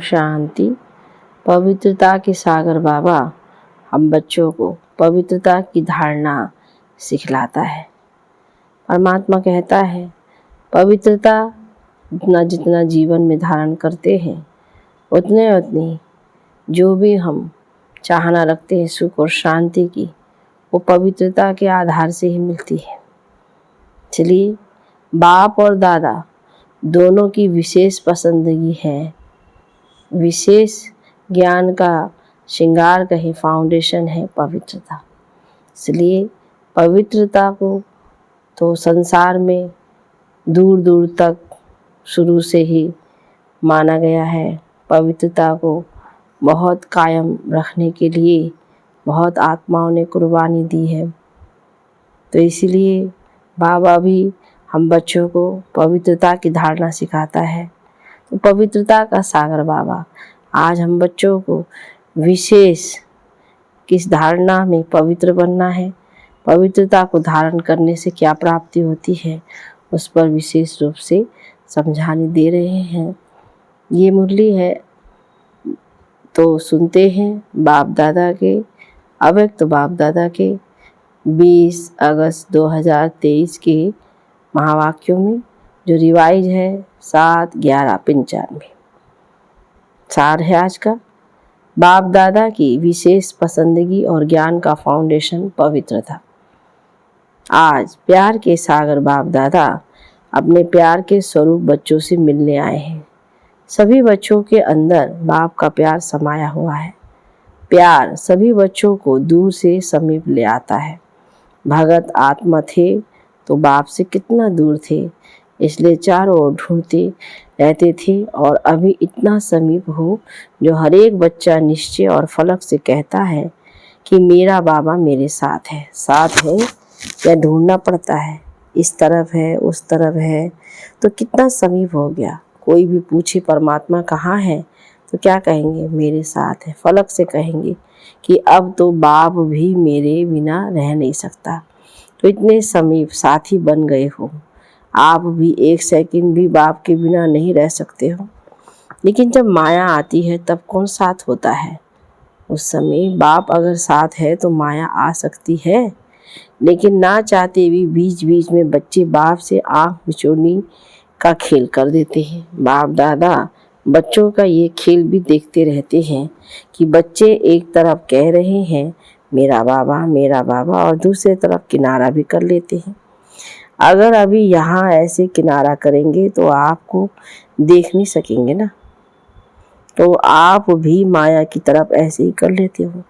शांति। पवित्रता के सागर बाबा हम बच्चों को पवित्रता की धारणा सिखलाता है। परमात्मा कहता है पवित्रता जितना जितना जीवन में धारण करते हैं उतने उतनी जो भी हम चाहना रखते हैं सुख और शांति की, वो पवित्रता के आधार से ही मिलती है। इसलिए बाप और दादा दोनों की विशेष पसंदगी है। विशेष ज्ञान का श्रृंगार कहे फाउंडेशन है पवित्रता। इसलिए पवित्रता को तो संसार में दूर दूर तक शुरू से ही माना गया है। पवित्रता को बहुत कायम रखने के लिए बहुत आत्माओं ने कुर्बानी दी है। तो इसलिए बाबा भी हम बच्चों को पवित्रता की धारणा सिखाता है। तो पवित्रता का सागर बाबा आज हम बच्चों को विशेष किस धारणा में पवित्र बनना है, पवित्रता को धारण करने से क्या प्राप्ति होती है, उस पर विशेष रूप से समझाने दे रहे हैं। ये मुरली है तो सुनते हैं बाप दादा के अव्यक्त बाप दादा के 20 अगस्त 2023 के महावाक्यों में, जो रिवाइज है 7/11/95। सार है आज का बाप दादा की विशेष पसंदगी और ज्ञान का फाउंडेशन पवित्रता। आज प्यार के सागर बाप दादा अपने प्यार के स्वरूप बच्चों से मिलने आए हैं। सभी बच्चों के अंदर बाप का प्यार समाया हुआ है। प्यार सभी बच्चों को दूर से समीप ले आता है। भगत आत्मा थे तो बाप से कितना दूर थे, इसलिए चारों ओर ढूंढते रहते थे। और अभी इतना समीप हो जो हर एक बच्चा निश्चय और फलक से कहता है कि मेरा बाबा मेरे साथ है। साथ है या ढूंढना पड़ता है, इस तरफ है उस तरफ है, तो कितना समीप हो गया। कोई भी पूछे परमात्मा कहाँ है तो क्या कहेंगे, मेरे साथ है। फलक से कहेंगे कि अब तो बाप भी मेरे बिना रह नहीं सकता। तो इतने समीप साथी बन गए हो, आप भी एक सेकंड भी बाप के बिना नहीं रह सकते हो। लेकिन जब माया आती है तब कौन साथ होता है? उस समय बाप अगर साथ है तो माया आ सकती है, लेकिन ना चाहते भी बीच बीच में बच्चे बाप से आंख मिचोड़ने का खेल कर देते हैं। बाप दादा बच्चों का ये खेल भी देखते रहते हैं कि बच्चे एक तरफ कह रहे हैं मेरा बाबा, और दूसरे तरफ किनारा भी कर लेते हैं। अगर अभी यहाँ ऐसे किनारा करेंगे तो आपको देख नहीं सकेंगे ना, तो आप भी माया की तरफ ऐसे ही कर लेते हो।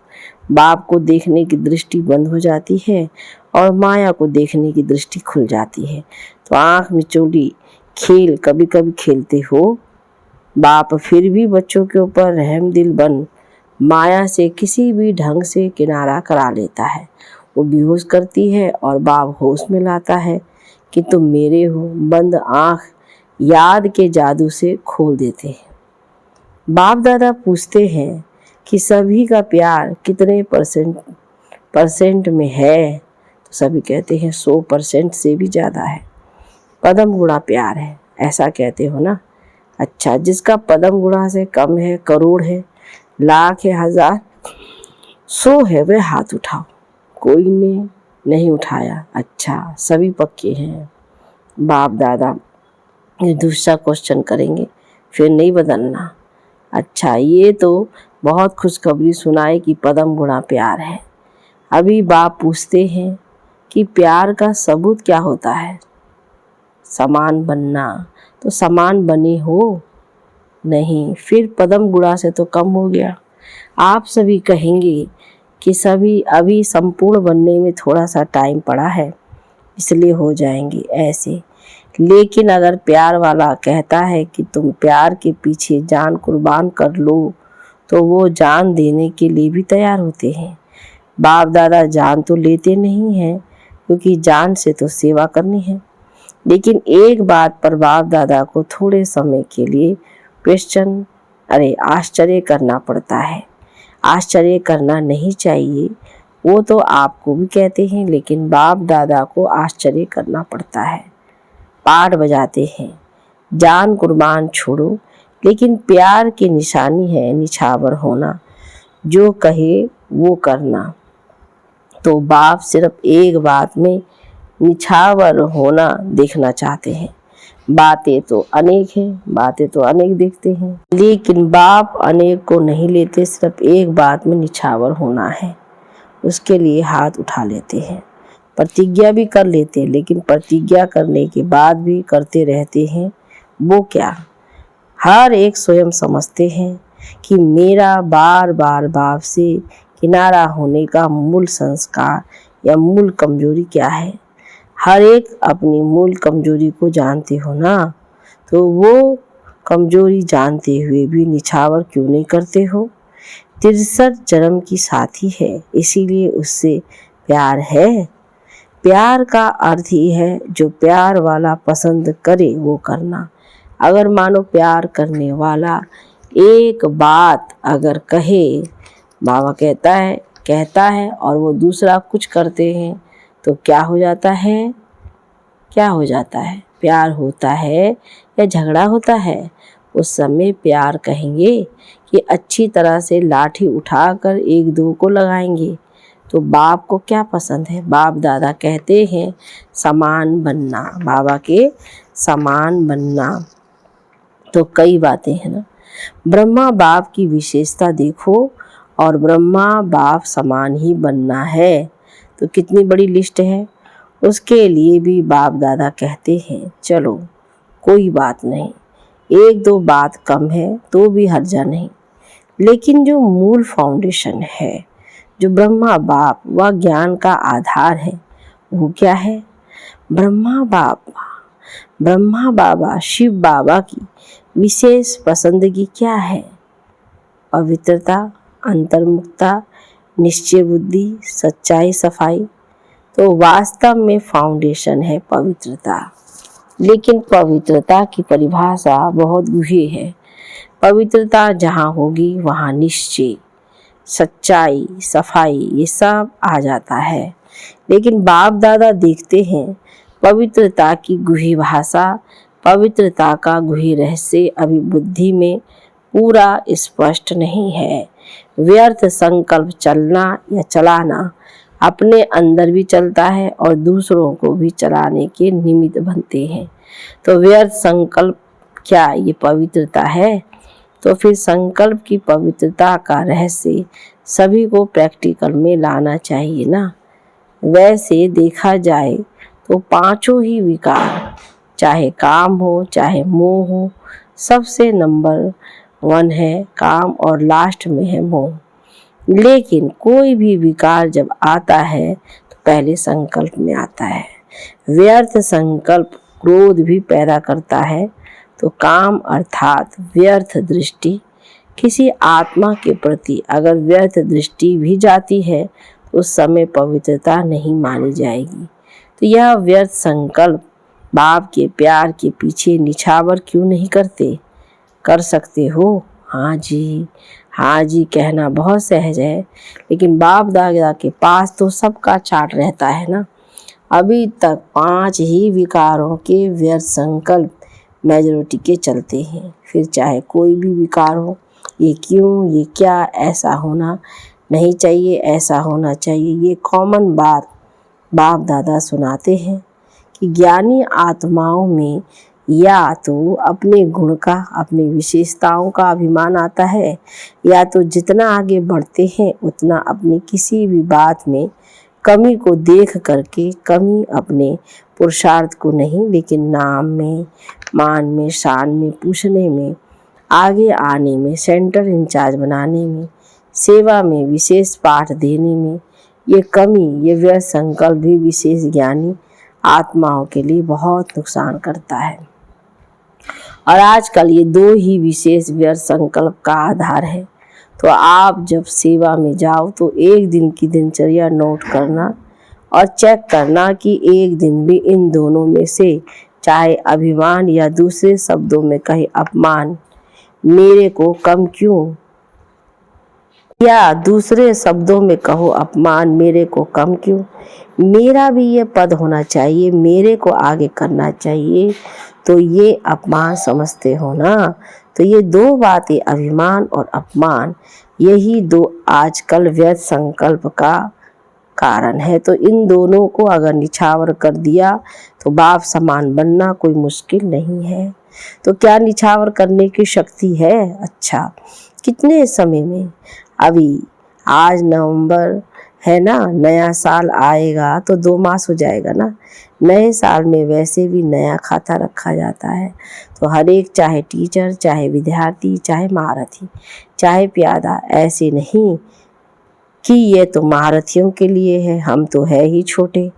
बाप को देखने की दृष्टि बंद हो जाती है और माया को देखने की दृष्टि खुल जाती है। तो आँख मिचौली खेल कभी कभी खेलते हो। बाप फिर भी बच्चों के ऊपर रहम दिल बन माया से किसी भी ढंग से किनारा करा लेता है। वो बेहोश करती है और बाप होश में लाता है कि तुम मेरे हो। बंद आँख याद के जादू से खोल देते हैं। बाप दादा पूछते हैं कि सभी का प्यार कितने परसेंट में है, तो सभी कहते हैं 100% से भी ज़्यादा है। पदम गुणा प्यार है, ऐसा कहते हो ना। अच्छा, जिसका पदम गुणा से कम है, करोड़ है, लाख है, हजार, 100 है, वे हाथ उठाओ। कोई ने नहीं उठाया। अच्छा, सभी पक्के हैं। बाप दादा दूसरा क्वेश्चन करेंगे, फिर नहीं बदलना। अच्छा, ये तो बहुत खुशखबरी सुनाई कि पदम गुणा प्यार है। अभी बाप पूछते हैं कि प्यार का सबूत क्या होता है? समान बनना। तो समान बने हो नहीं, फिर पदम गुणा से तो कम हो गया। आप सभी कहेंगे कि सभी अभी संपूर्ण बनने में थोड़ा सा टाइम पड़ा है, इसलिए हो जाएंगे ऐसे। लेकिन अगर प्यार वाला कहता है कि तुम प्यार के पीछे जान कुर्बान कर लो, तो वो जान देने के लिए भी तैयार होते हैं। बाप दादा जान तो लेते नहीं हैं, क्योंकि जान से तो सेवा करनी है। लेकिन एक बात पर बाप दादा को थोड़े समय के लिए आश्चर्य करना पड़ता है। आश्चर्य करना नहीं चाहिए, वो तो आपको भी कहते हैं, लेकिन बाप दादा को आश्चर्य करना पड़ता है। पाठ बजाते हैं, जान कुर्बान छोड़ो, लेकिन प्यार की निशानी है निछावर होना, जो कहे वो करना। तो बाप सिर्फ एक बात में निछावर होना देखना चाहते हैं। बातें तो अनेक हैं, बातें तो अनेक देखते हैं, लेकिन बाप अनेक को नहीं लेते, सिर्फ एक बात में निछावर होना है। उसके लिए हाथ उठा लेते हैं, प्रतिज्ञा भी कर लेते हैं, लेकिन प्रतिज्ञा करने के बाद भी करते रहते हैं। वो क्या? हर एक स्वयं समझते हैं कि मेरा बार बार बाप से किनारा होने का मूल संस्कार या मूल कमजोरी क्या है। हर एक अपनी मूल कमजोरी को जानते हो ना, तो वो कमजोरी जानते हुए भी निछावर क्यों नहीं करते हो? 63 जन्म की साथी है, इसीलिए उससे प्यार है। प्यार का अर्थ ही है जो प्यार वाला पसंद करे वो करना। अगर मानो प्यार करने वाला एक बात अगर कहे, बाबा कहता है और वो दूसरा कुछ करते हैं, तो क्या हो जाता है? क्या हो जाता है? प्यार होता है या झगड़ा होता है? उस समय प्यार कहेंगे कि अच्छी तरह से लाठी उठाकर एक दो को लगाएंगे। तो बाप को क्या पसंद है? बाप दादा कहते हैं समान बनना, बाबा के समान बनना। तो कई बातें हैं ना। ब्रह्मा बाप की विशेषता देखो, और ब्रह्मा बाप समान ही बनना है, तो कितनी बड़ी लिस्ट है। उसके लिए भी बाप दादा कहते हैं चलो कोई बात नहीं, एक दो बात कम है तो भी हर्जा नहीं। लेकिन जो मूल फाउंडेशन है, जो ब्रह्मा बाप व ज्ञान का आधार है, वो क्या है? ब्रह्मा बाबा शिव बाबा की विशेष पसंदगी क्या है? पवित्रता, अंतर्मुखता, निश्चय बुद्धि, सच्चाई, सफाई। तो वास्तव में फाउंडेशन है पवित्रता। लेकिन पवित्रता की परिभाषा बहुत गूढ़ी है। पवित्रता जहाँ होगी वहाँ निश्चय, सच्चाई, सफाई ये सब आ जाता है। लेकिन बाप दादा देखते हैं पवित्रता की गूढ़ी भाषा, पवित्रता का गूढ़ी रहस्य अभी बुद्धि में पूरा स्पष्ट नहीं है। व्यर्थ संकल्प चलना या चलाना अपने अंदर भी चलता है और दूसरों को भी चलाने के निमित्त बनते हैं। तो व्यर्थ संकल्प क्या ये पवित्रता है? तो फिर संकल्प की पवित्रता का रहस्य सभी को प्रैक्टिकल में लाना चाहिए ना। वैसे देखा जाए तो पांचों ही विकार, चाहे काम हो चाहे मोह हो, सबसे नंबर 1 है काम और लास्ट में है मोह। लेकिन कोई भी विकार जब आता है तो पहले संकल्प में आता है। व्यर्थ संकल्प क्रोध भी पैदा करता है। तो काम अर्थात व्यर्थ दृष्टि, किसी आत्मा के प्रति अगर व्यर्थ दृष्टि भी जाती है तो उस समय पवित्रता नहीं मानी जाएगी। तो यह व्यर्थ संकल्प बाप के प्यार के पीछे निछावर क्यों नहीं करते? कर सकते हो? हाँ जी कहना बहुत सहज है, लेकिन बाप दादा के पास तो सबका चार्ट रहता है ना। अभी तक 5 ही विकारों के व्यर्थ संकल्प मेजॉरिटी के चलते हैं। फिर चाहे कोई भी विकार हो, ये क्यों, ये क्या, ऐसा होना नहीं चाहिए, ऐसा होना चाहिए, ये कॉमन बात बाप दादा सुनाते हैं कि ज्ञानी आत्माओं में या तो अपने गुण का, अपनी विशेषताओं का अभिमान आता है, या तो जितना आगे बढ़ते हैं उतना अपनी किसी भी बात में कमी को देख करके, कमी अपने पुरुषार्थ को नहीं लेकिन नाम में, मान में, शान में, पूछने में, आगे आने में, सेंटर इंचार्ज बनाने में, सेवा में, विशेष पाठ देने में, ये कमी, ये व्यर्थ संकल्प भी विशेष ज्ञानी आत्माओं के लिए बहुत नुकसान करता है। और आजकल ये 2 ही विशेष व्यर्थ संकल्प का आधार है। तो आप जब सेवा में जाओ तो एक दिन की दिनचर्या नोट करना और चेक करना कि एक दिन भी इन दोनों में से, चाहे अभिमान या दूसरे शब्दों में कहे अपमान, मेरे को कम क्यों, या दूसरे शब्दों में कहो अपमान, मेरे को कम क्यों, मेरा भी ये पद होना चाहिए, मेरे को आगे करना चाहिए, तो ये अपमान समझते हो ना। तो ये दो बातें, अभिमान और अपमान, यही दो आजकल व्यर्थ संकल्प का कारण है। तो इन दोनों को अगर निछावर कर दिया तो बाप समान बनना कोई मुश्किल नहीं है। तो क्या निछावर करने की शक्ति है? अच्छा, कितने समय में? अभी आज नवंबर है ना, नया साल आएगा तो 2 मास हो जाएगा ना। नए साल में वैसे भी नया खाता रखा जाता है। तो हर एक, चाहे टीचर, चाहे विद्यार्थी, चाहे महारथी, चाहे प्यादा, ऐसे नहीं कि ये तो महारथियों के लिए है, हम तो है ही छोटे।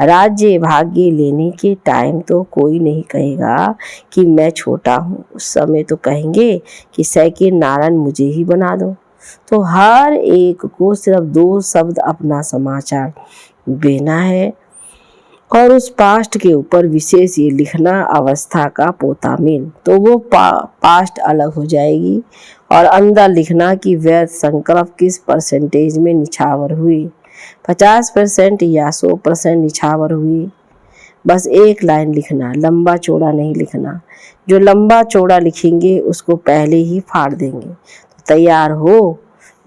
राज्य भाग्य लेने के टाइम तो कोई नहीं कहेगा कि मैं छोटा हूँ, उस समय तो कहेंगे कि सेकंड नारायण मुझे ही बना दो। तो हर एक को सिर्फ 2 शब्द अपना समाचार देना है और उस पास्ट के ऊपर विशेष ये लिखना, अवस्था का पोता मेल। तो वो पास्ट अलग हो जाएगी और अंदर लिखना कि व्यर्थ संकल्प किस परसेंटेज में निछावर हुई, 50% या 100% निछावर हुई। बस एक लाइन लिखना, लंबा चौड़ा नहीं लिखना। जो लंबा चौड़ा लिखेंगे उसको पहले ही फाड़ देंगे। तो तैयार हो,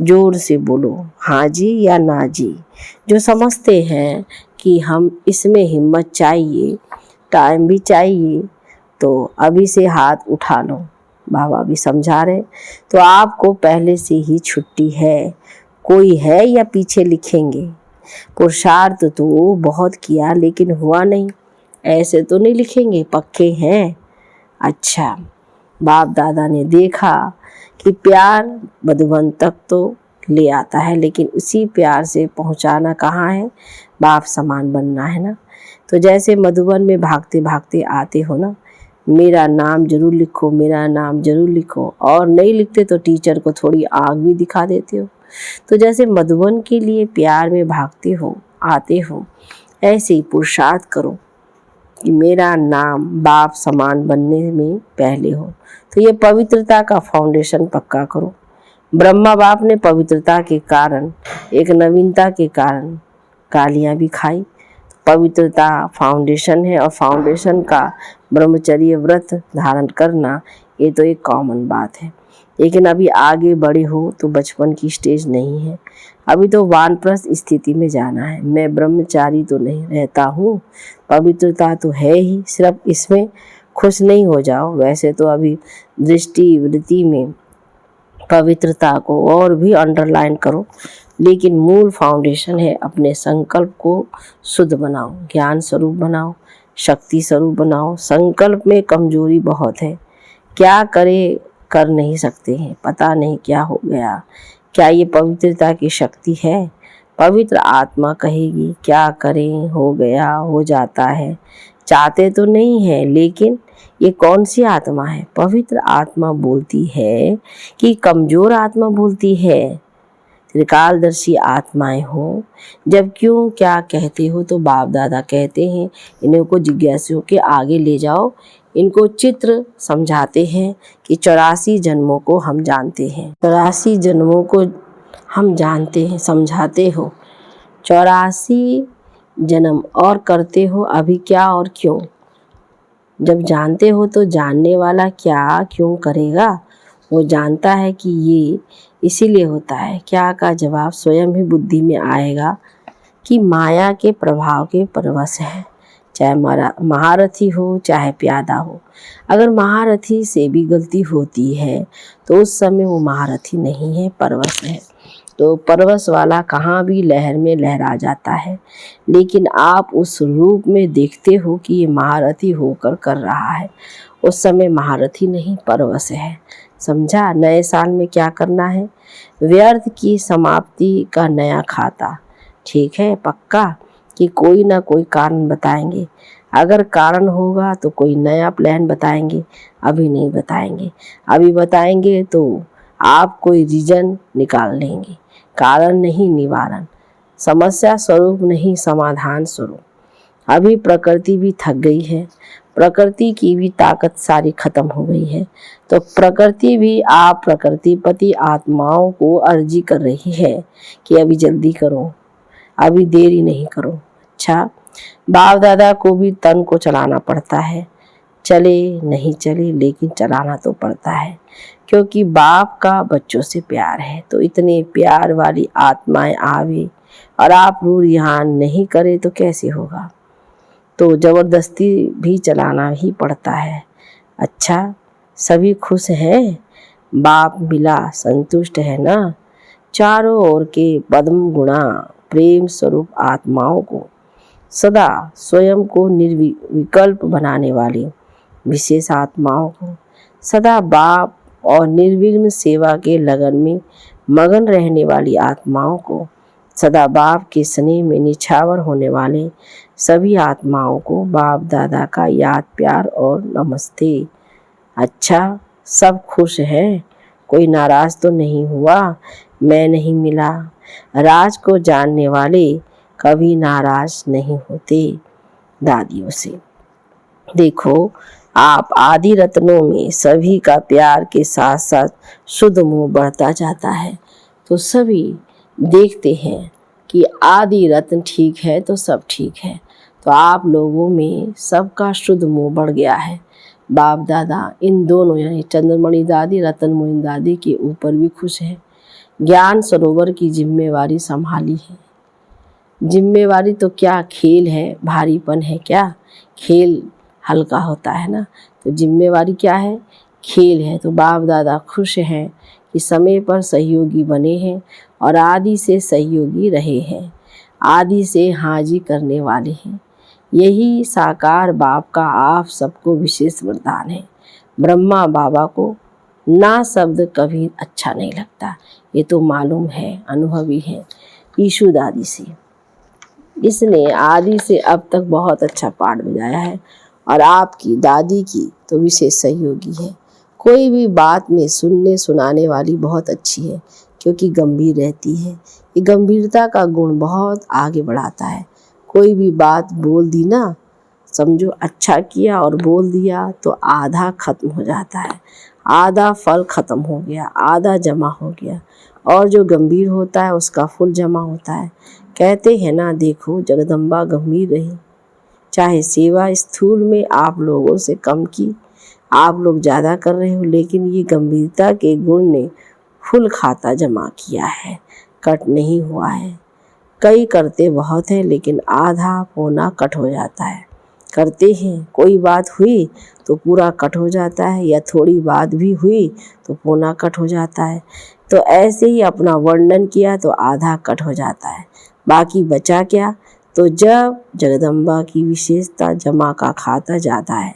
जोर से बोलो हाँ जी या ना जी। जो समझते हैं कि हम इसमें हिम्मत चाहिए, टाइम भी चाहिए, तो अभी से हाथ उठा लो, बाबा भी समझा रहे। तो आपको पहले से ही छुट्टी है। कोई है या पीछे लिखेंगे? पुरुषार्थ तो बहुत किया लेकिन हुआ नहीं, ऐसे तो नहीं लिखेंगे, पक्के हैं। अच्छा, बाप दादा ने देखा कि प्यार मधुबन तक तो ले आता है, लेकिन उसी प्यार से पहुंचाना कहाँ है? बाप समान बनना है ना। तो जैसे मधुबन में भागते भागते आते हो ना, मेरा नाम जरूर लिखो, मेरा नाम जरूर लिखो, और नहीं लिखते तो टीचर को थोड़ी आग भी दिखा देते हो। तो जैसे मधुबन के लिए प्यार में भागते हो, आते हो, ऐसे ही पुरुषार्थ करो कि मेरा नाम बाप समान बनने में पहले हो। तो ये पवित्रता का फाउंडेशन पक्का करो। ब्रह्मा बाप ने पवित्रता के कारण, एक नवीनता के कारण गालियाँ भी खाई। पवित्रता फाउंडेशन है और फाउंडेशन का ब्रह्मचर्य व्रत धारण करना, ये तो एक कॉमन बात है। लेकिन अभी आगे बड़े हो तो बचपन की स्टेज नहीं है, अभी तो वानप्रस्थ स्थिति में जाना है। मैं ब्रह्मचारी तो नहीं रहता हूँ, पवित्रता तो है ही, सिर्फ इसमें खुश नहीं हो जाओ। वैसे तो अभी दृष्टि वृत्ति में पवित्रता को और भी अंडरलाइन करो, लेकिन मूल फाउंडेशन है अपने संकल्प को शुद्ध बनाओ, ज्ञान स्वरूप बनाओ, शक्ति स्वरूप बनाओ। संकल्प में कमजोरी बहुत है, क्या करे कर नहीं सकते हैं, पता नहीं क्या हो गया। क्या ये पवित्रता की शक्ति है? पवित्र आत्मा कहेगी क्या करें, हो गया, हो जाता है। चाहते तो नहीं है, लेकिन ये कौन सी आत्मा है? पवित्र आत्मा बोलती है कि कमजोर आत्मा बोलती है? त्रिकालदर्शी आत्माएं हो, जब क्यों क्या कहते हो? तो बाप दादा कहते हैं इन्हीं को जिज्ञासुओं के आगे ले जाओ, इनको चित्र समझाते हैं कि 84 जन्मों को हम जानते हैं, 84 जन्मों को हम जानते हैं, समझाते हो। 84 जन्म और करते हो, अभी क्या और क्यों? जब जानते हो तो जानने वाला क्या क्यों करेगा? वो जानता है कि ये इसीलिए होता है। क्या का जवाब स्वयं ही बुद्धि में आएगा कि माया के प्रभाव के परवश है, चाहे महारथी हो चाहे प्यादा हो। अगर महारथी से भी गलती होती है तो उस समय वो महारथी नहीं है, परवश है। तो परवश वाला कहाँ भी लहर में लहरा जाता है, लेकिन आप उस रूप में देखते हो कि ये महारथी होकर कर रहा है, उस समय महारथी नहीं, परवश है। समझा? नए साल में क्या करना है? व्यर्थ की समाप्ति का नया खाता। ठीक है, पक्का कि कोई ना कोई कारण बताएंगे। अगर कारण होगा तो कोई नया प्लान बताएंगे, अभी नहीं बताएंगे। अभी बताएंगे तो आप कोई रीजन निकाल लेंगे, कारण नहीं निवारण, समस्या स्वरूप नहीं समाधान स्वरूप। अभी प्रकृति भी थक गई है, प्रकृति की भी ताकत सारी खत्म हो गई है। तो प्रकृति भी आप प्रकृतिपति आत्माओं को अर्जी कर रही है कि अभी जल्दी करो, अभी देरी नहीं करो। अच्छा, बाप दादा को भी तन को चलाना पड़ता है, चले नहीं चले लेकिन चलाना तो पड़ता है, क्योंकि बाप का बच्चों से प्यार है। तो इतने प्यार वाली आत्माएं आवे और आप रूह रिहान नहीं करे तो कैसे होगा। तो जबरदस्ती भी चलाना ही पड़ता है। अच्छा, सभी खुश हैं, बाप मिला संतुष्ट है ना। चारों ओर के पद्म गुणा प्रेम स्वरूप आत्माओं को सदा स्वयं को निर्विकल्प बनाने वाली विशेष आत्माओं को सदा बाप और निर्विघ्न सेवा के लगन में मगन रहने वाली आत्माओं को सदा बाप के स्नेह में निछावर होने वाले सभी आत्माओं को बाप दादा का याद प्यार और नमस्ते। अच्छा, सब खुश हैं, कोई नाराज तो नहीं हुआ। मैं नहीं मिला। राज को जानने वाले कभी नाराज नहीं होते। दादियों से देखो, आप आदि रत्नों में सभी का प्यार के साथ साथ शुद्ध मोह बढ़ता जाता है। तो सभी देखते हैं कि आदि रत्न ठीक है तो सब ठीक है। तो आप लोगों में सबका शुद्ध मोह बढ़ गया है। बाप दादा इन दोनों यानी चंद्रमणि दादी रतन मोहिन दादी के ऊपर भी खुश है। ज्ञान सरोवर की जिम्मेवारी संभाली है। जिम्मेवारी तो क्या खेल है, भारीपन है क्या। खेल हल्का होता है ना, तो जिम्मेवारी क्या है, खेल है। तो बाप दादा खुश हैं कि समय पर सहयोगी बने हैं और आदि से सहयोगी रहे हैं, आदि से हाजी करने वाले हैं। यही साकार बाप का आप सबको विशेष वरदान है। ब्रह्मा बाबा को ना शब्द कभी अच्छा नहीं लगता, ये तो मालूम है, अनुभवी है। ईशु दादी से इसने आदि से अब तक बहुत अच्छा पाठ बजाया है और आपकी दादी की तो विशेष सहयोगी है। कोई भी बात में सुनने सुनाने वाली बहुत अच्छी है, क्योंकि गंभीर रहती है। ये गंभीरता का गुण बहुत आगे बढ़ाता है। कोई भी बात बोल दी ना, समझो अच्छा किया और बोल दिया तो आधा खत्म हो जाता है, आधा फल खत्म हो गया, आधा जमा हो गया। और जो गंभीर होता है उसका फुल जमा होता है। कहते हैं ना, देखो जगदम्बा गंभीर रही, चाहे सेवा स्थूल में आप लोगों से कम की, आप लोग ज़्यादा कर रहे हो, लेकिन ये गंभीरता के गुण ने फुल खाता जमा किया है, कट नहीं हुआ है। कई करते बहुत है लेकिन आधा पौना कट हो जाता है। करते हैं, कोई बात हुई तो पूरा कट हो जाता है, या थोड़ी बात भी हुई तो पौना कट हो जाता है। तो ऐसे ही अपना वर्णन किया तो आधा कट हो जाता है, बाकी बचा क्या। तो जब जगदम्बा की विशेषता जमा का खाता जाता है,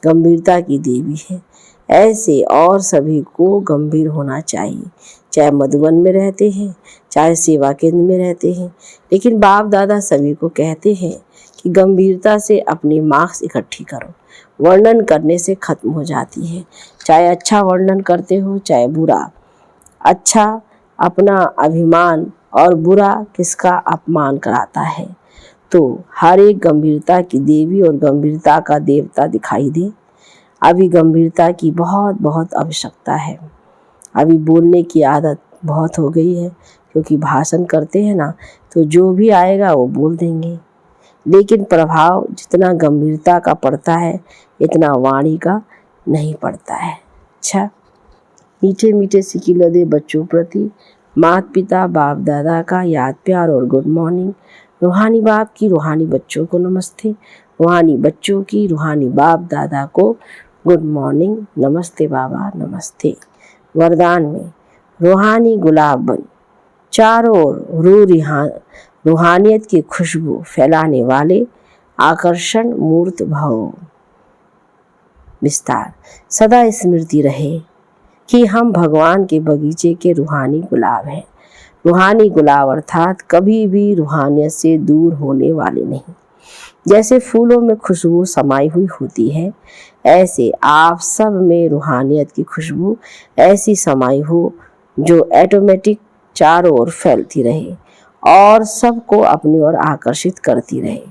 गंभीरता की देवी है, ऐसे और सभी को गंभीर होना चाहिए, चाहे मधुबन में रहते हैं चाहे सेवा केंद्र में रहते हैं। लेकिन बाप दादा सभी को कहते हैं कि गंभीरता से अपनी मार्क्स इकट्ठी करो, वर्णन करने से खत्म हो जाती है। चाहे अच्छा वर्णन करते हो चाहे बुरा, अच्छा अपना अभिमान और बुरा किसका अपमान कराता है। तो हर एक गंभीरता की देवी और गंभीरता का देवता दिखाई दे। अभी गंभीरता की बहुत बहुत आवश्यकता है। अभी बोलने की आदत बहुत हो गई है, क्योंकि भाषण करते हैं ना, तो जो भी आएगा वो बोल देंगे, लेकिन प्रभाव जितना गंभीरता का पड़ता है इतना वाणी का नहीं पड़ता है। अच्छा, मीठे मीठे सिकिल दे बच्चों प्रति माता पिता बाप दादा का याद प्यार और गुड मॉर्निंग। रूहानी बाप की रूहानी बच्चों को नमस्ते, रूहानी बच्चों की रूहानी बाप दादा को गुड मॉर्निंग, नमस्ते बाबा नमस्ते। वरदान में रूहानी गुलाब बन चारों ओर रूहानियत की खुशबू फैलाने वाले आकर्षण मूर्त भव विस्तार। सदा स्मृति रहे कि हम भगवान के बगीचे के रूहानी गुलाब हैं। रूहानी गुलाब अर्थात कभी भी रूहानियत से दूर होने वाले नहीं। जैसे फूलों में खुशबू समाई हुई होती है, ऐसे आप सब में रूहानियत की खुशबू ऐसी समाई हो जो ऑटोमेटिक चारों ओर फैलती रहे और सबको अपनी ओर आकर्षित करती रहे।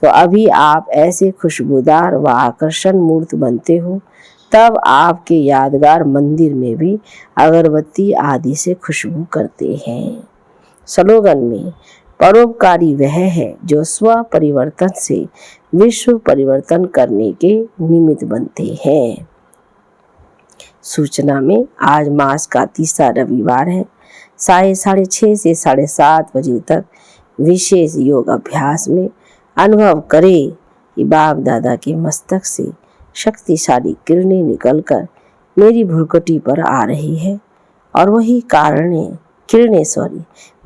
तो अभी आप ऐसे खुशबूदार व आकर्षण मूर्त बनते हो, तब आपके यादगार मंदिर में भी अगरबत्ती आदि से खुशबू करते हैं। स्लोगन में परोपकारी वह है जो स्व परिवर्तन से विश्व परिवर्तन करने के निमित्त बनते हैं। सूचना में आज मास का तीसरा रविवार है। 6:30 से 7:30 बजे तक विशेष योग अभ्यास में अनुभव करें कि बाप दादा के मस्तक से शक्तिशाली किरणें निकलकर मेरी भुरकटी पर आ रही है और वही किरणें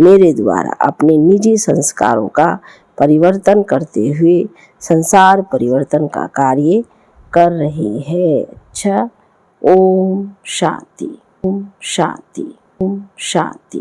मेरे द्वारा अपने निजी संस्कारों का परिवर्तन करते हुए संसार परिवर्तन का कार्य कर रही है। अच्छा, ओम शांति, ओम शांति, ओम शांति।